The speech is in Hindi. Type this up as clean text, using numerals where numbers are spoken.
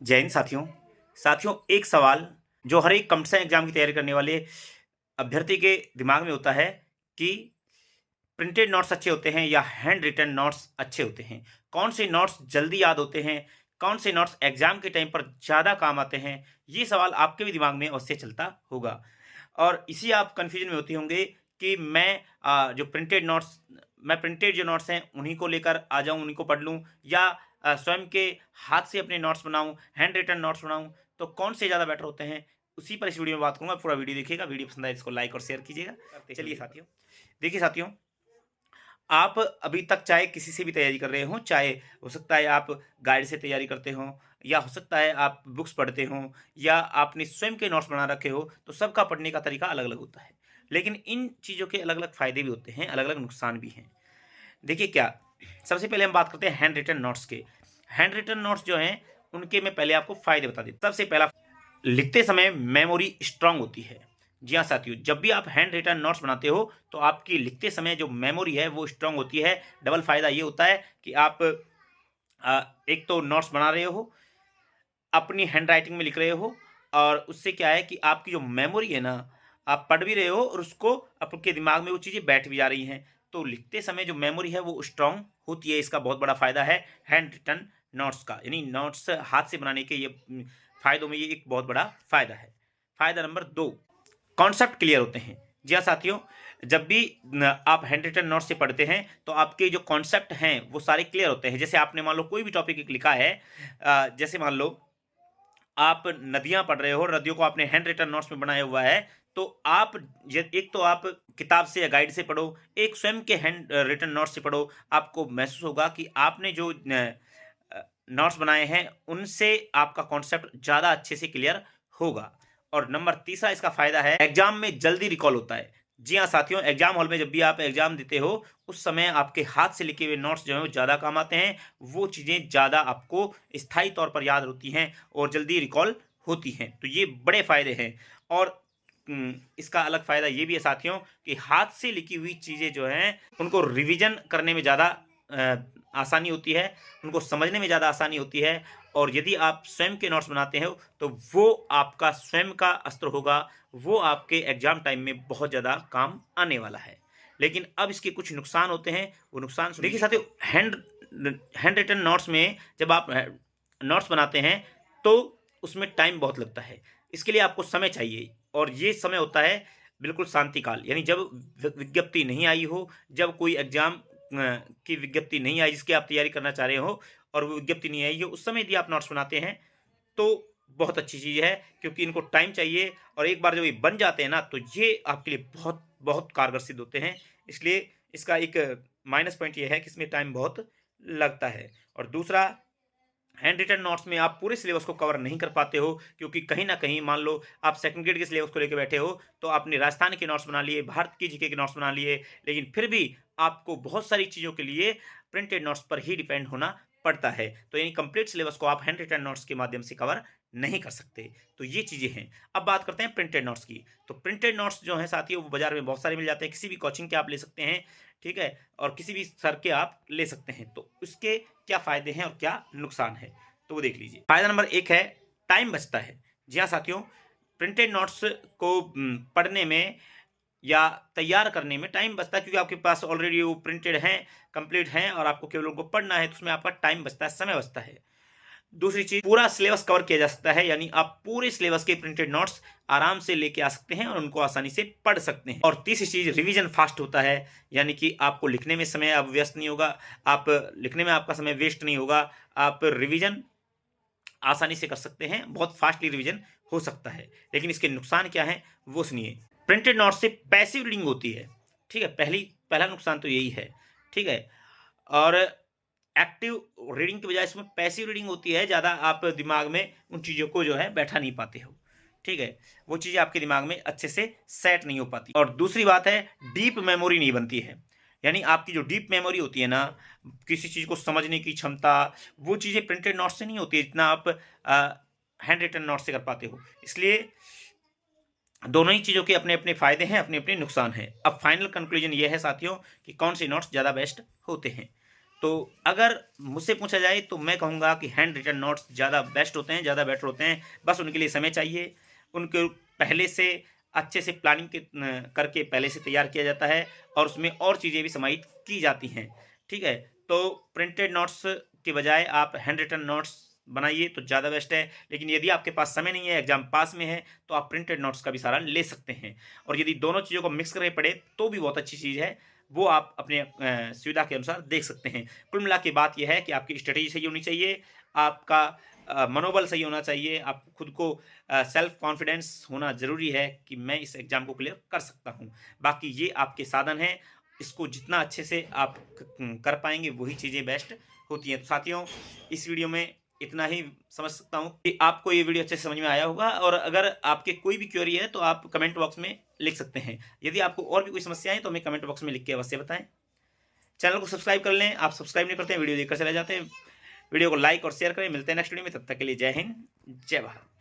जय हिंद साथियों। साथियों, एक सवाल जो हर एक कंपटीशन एग्जाम की तैयारी करने वाले अभ्यर्थी के दिमाग में होता है कि प्रिंटेड नोट्स अच्छे होते हैं या हैंड रिटन नोट्स अच्छे होते हैं। कौन से नोट्स जल्दी याद होते हैं, कौन से नोट्स एग्जाम के टाइम पर ज़्यादा काम आते हैं, ये सवाल आपके भी दिमाग में अवश्य चलता होगा। और इसी आप कन्फ्यूजन में होते होंगे कि जो प्रिंटेड जो नोट्स हैं उन्हीं को लेकर आ जाऊं, उन्हीं को पढ़ लूं, या स्वयं के हाथ से अपने नोट्स बनाऊं, हैंड रिटन नोट्स बनाऊं, तो कौन से ज़्यादा बेटर होते हैं। उसी पर इस वीडियो में बात करूंगा। पूरा वीडियो देखिएगा। वीडियो पसंद आए इसको लाइक और शेयर कीजिएगा। चलिए साथियों, देखिए साथियों, आप अभी तक चाहे किसी से भी तैयारी कर रहे हो, चाहे हो सकता है आप गाइड से तैयारी करते हो, या हो सकता है आप बुक्स पढ़ते हो, या आपने स्वयं के नोट्स बना रखे हो, तो सबका पढ़ने का तरीका अलग अलग होता है। लेकिन इन चीज़ों के अलग अलग फ़ायदे भी होते हैं, अलग अलग नुकसान भी हैं। देखिए क्या, सबसे पहले हम बात करते हैं हैंड रिटन नोट्स के। हैंड रिटन नोट्स जो हैं उनके मैं पहले आपको फ़ायदे बता देता हूँ। सबसे पहला, लिखते समय मेमोरी स्ट्रांग होती है। जी हाँ साथियों, जब भी आप हैंड रिटन नोट्स बनाते हो तो आपकी लिखते समय जो मेमोरी है वो स्ट्रांग होती है। डबल फ़ायदा ये होता है कि आप एक तो नोट्स बना रहे हो, अपनी हैंड राइटिंग में लिख रहे हो, और उससे क्या है कि आपकी जो मेमोरी है ना, आप पढ़ भी रहे हो और उसको आपके दिमाग में वो चीज़ें बैठ भी जा रही हैं। तो लिखते समय जो मेमोरी है वो स्ट्रांग होती है। इसका बहुत बड़ा फ़ायदा है हैंड रिटन नोट्स का, यानी नोट्स हाथ से बनाने के ये फ़ायदों में ये एक बहुत बड़ा फ़ायदा है। फ़ायदा नंबर 2, कॉन्सेप्ट क्लियर होते हैं। जी हाँ साथियों, जब भी आप हैंड रिटन नोट्स से पढ़ते हैं तो आपके जो कॉन्सेप्ट हैं वो सारे क्लियर होते हैं। जैसे आपने मान लो कोई भी टॉपिक एक लिखा है, जैसे मान लो आप नदियाँ पढ़ रहे हो, नदियों को आपने हैंड रिटन नोट्स में बनाया हुआ है, तो आप एक तो आप किताब से या गाइड से पढ़ो, एक स्वयं के हैंड रिटन नोट्स से पढ़ो। आपको महसूस होगा कि आपने जो नोट्स बनाए हैं उनसे आपका कॉन्सेप्ट ज़्यादा अच्छे से क्लियर होगा। और नंबर तीसरा इसका फ़ायदा है, एग्जाम में जल्दी रिकॉल होता है। जी हाँ साथियों, एग्जाम हॉल में जब भी आप एग्जाम देते हो उस समय आपके हाथ से लिखे हुए नोट्स जो हैं वो ज़्यादा काम आते हैं। वो चीज़ें ज़्यादा आपको स्थायी तौर पर याद होती हैं और जल्दी रिकॉल होती हैं। तो ये बड़े फ़ायदे हैं। और इसका अलग फ़ायदा ये भी है साथियों कि हाथ से लिखी हुई चीज़ें जो हैं उनको रिवीजन करने में ज़्यादा आसानी होती है, उनको समझने में ज़्यादा आसानी होती है। और यदि आप स्वयं के नोट्स बनाते हो तो वो आपका स्वयं का अस्त्र होगा, वो आपके एग्जाम टाइम में बहुत ज़्यादा काम आने वाला है। लेकिन अब इसके कुछ नुकसान होते हैं, वो नुकसान देखिए साथियों। हैंड रिटन नोट्स में जब आप नोट्स बनाते हैं तो उसमें टाइम बहुत लगता है। इसके लिए आपको समय चाहिए, और ये समय होता है बिल्कुल शांति काल, यानी जब विज्ञप्ति नहीं आई हो, जब कोई एग्जाम की विज्ञप्ति नहीं आई जिसकी आप तैयारी करना चाह रहे हो और वो विज्ञप्ति नहीं आई हो, उस समय यदि आप नोट्स बनाते हैं तो बहुत अच्छी चीज़ है, क्योंकि इनको टाइम चाहिए। और एक बार जब ये बन जाते हैं ना तो ये आपके लिए बहुत बहुत कारगर सिद्ध होते हैं। इसलिए इसका एक माइनस पॉइंट ये है कि इसमें टाइम बहुत लगता है। और दूसरा, हैंड रिटन नोट्स में आप पूरे सिलेबस को कवर नहीं कर पाते हो, क्योंकि कहीं ना कहीं मान लो आप सेकंड ग्रेड के सिलेबस को लेकर बैठे हो तो आपने राजस्थान के नोट्स बना लिए, भारत की जीके के नोट्स बना लिए, लेकिन फिर भी आपको बहुत सारी चीज़ों के लिए प्रिंटेड नोट्स पर ही डिपेंड होना पड़ता है। तो यानी कंप्लीट सिलेबस को आप हैंड रिटन नोट्स के माध्यम से कवर नहीं कर सकते। तो ये चीज़ें हैं। अब बात करते हैं प्रिंटेड नोट्स की। तो प्रिंटेड नोट्स जो हैं साथियों वो बाजार में बहुत सारे मिल जाते हैं, किसी भी कोचिंग के आप ले सकते हैं, ठीक है, और किसी भी सर के आप ले सकते हैं। तो उसके क्या फ़ायदे हैं और क्या नुकसान है, तो वो देख लीजिए। फायदा नंबर 1 है, टाइम बचता है। जी हाँ साथियों, प्रिंटेड नोट्स को पढ़ने में या तैयार करने में टाइम बचता है, क्योंकि आपके पास ऑलरेडी वो प्रिंटेड हैं, कंप्लीट हैं, और आपको केवल उनको पढ़ना है, तो उसमें आपका टाइम बचता है, समय बचता है। दूसरी चीज़, पूरा सिलेबस कवर किया जा सकता है, यानी आप पूरे सिलेबस के प्रिंटेड नोट्स आराम से लेके आ सकते हैं और उनको आसानी से पढ़ सकते हैं। और तीसरी चीज़, रिवीजन फास्ट होता है, यानी कि आपको लिखने में समय अब व्यस्त नहीं होगा, आप लिखने में आपका समय वेस्ट नहीं होगा, आप रिवीजन आसानी से कर सकते हैं, बहुत फास्टली रिवीजन हो सकता है। लेकिन इसके नुकसान क्या हैं वो सुनिए। प्रिंटेड नोट्स से पैसिव रीडिंग होती है, ठीक है, पहला नुकसान तो यही है, ठीक है। और एक्टिव रीडिंग की बजाय इसमें पैसिव रीडिंग होती है, ज़्यादा आप दिमाग में उन चीज़ों को जो है बैठा नहीं पाते हो, ठीक है, वो चीज़ें आपके दिमाग में अच्छे से सेट नहीं हो पाती। और दूसरी बात है, डीप मेमोरी नहीं बनती है, यानी आपकी जो डीप मेमोरी होती है ना, किसी चीज़ को समझने की क्षमता, वो चीज़ें प्रिंटेड नोट से नहीं होती है जितना आप हैंड रिटन नोट से कर पाते हो। इसलिए दोनों ही चीज़ों के अपने अपने फ़ायदे हैं, अपने अपने नुकसान हैं। अब फाइनल कंक्लूजन ये है साथियों कि कौन से नोट्स ज़्यादा बेस्ट होते हैं। तो अगर मुझसे पूछा जाए तो मैं कहूँगा कि हैंड रिटन नोट्स ज़्यादा बेस्ट होते हैं, ज़्यादा बेटर होते हैं। बस उनके लिए समय चाहिए, उनको पहले से अच्छे से प्लानिंग करके पहले से तैयार किया जाता है और उसमें और चीज़ें भी समाहित की जाती हैं, ठीक है। तो प्रिंटेड नोट्स के बजाय आप हैंड रिटन नोट्स बनाइए तो ज़्यादा बेस्ट है। लेकिन यदि आपके पास समय नहीं है, एग्जाम पास में है, तो आप प्रिंटेड नोट्स का भी सहारा ले सकते हैं। और यदि दोनों चीज़ों को मिक्स करके पढ़े तो भी बहुत अच्छी चीज़ है, वो आप अपने सुविधा के अनुसार देख सकते हैं। कुल मिला के बात यह है कि आपकी स्ट्रेटेजी सही होनी चाहिए, आपका मनोबल सही होना चाहिए, आपको खुद को सेल्फ कॉन्फिडेंस होना ज़रूरी है कि मैं इस एग्ज़ाम को क्लियर कर सकता हूँ। बाकी ये आपके साधन हैं, इसको जितना अच्छे से आप कर पाएँगे वही चीज़ें बेस्ट होती हैं। तो साथियों, इस वीडियो में इतना ही समझ सकता हूँ कि आपको ये वीडियो अच्छे से समझ में आया होगा, और अगर आपके कोई भी क्वेरी है तो आप कमेंट बॉक्स में लिख सकते हैं। यदि आपको और भी कोई समस्या है तो हमें कमेंट बॉक्स में लिख के अवश्य बताएं। चैनल को सब्सक्राइब कर लें, आप सब्सक्राइब नहीं करते हैं वीडियो देखकर चले जाते हैं। वीडियो को लाइक और शेयर करें। मिलते हैं नेक्स्ट वीडियो में, तब तक के लिए जय हिंद, जय भारत।